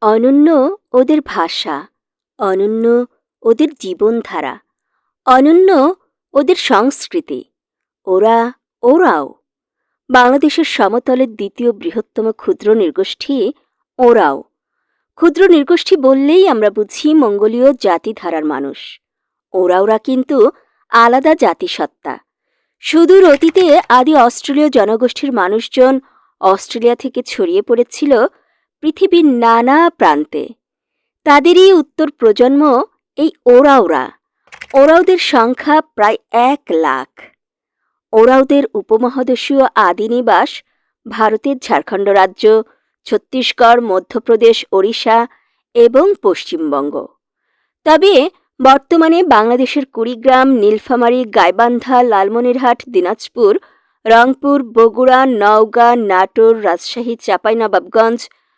অনন্য ওদের ভাষা, অনন্য ওদের জীবনধারা, অনন্য ওদের সংস্কৃতি। ওরা, ওরাও বাংলাদেশের সমতলের দ্বিতীয় বৃহত্তম ক্ষুদ্র নৃগোষ্ঠী। ওরাও ক্ষুদ্র নৃগোষ্ঠী বললেই আমরা বুঝি মঙ্গোলীয় জাতিধারার মানুষ। ওরা কিন্তু আলাদা জাতিসত্তা। সুদূর অতীতে আদি অস্ট্রেলীয় জনগোষ্ঠীর মানুষজন অস্ট্রেলিয়া থেকে ছড়িয়ে পড়েছিল পৃথিবীর নানা প্রান্তে। তাদেরই উত্তর প্রজন্ম এই ওরাওরা। ওরাওদের সংখ্যা প্রায় 1,00,000। ওরাওদের উপমহাদেশীয় আদি নিবাস ভারতের ঝাড়খণ্ড রাজ্য, ছত্তিশগড়, মধ্যপ্রদেশ, ওড়িশা এবং পশ্চিমবঙ্গ। তবে বর্তমানে বাংলাদেশের কুড়িগ্রাম, নীলফামারী, গাইবান্ধা, লালমনিরহাট, দিনাজপুর, রংপুর, বগুড়া, নওগাঁ, নাটোর, রাজশাহী, চাঁপাইনবাবগঞ্জ,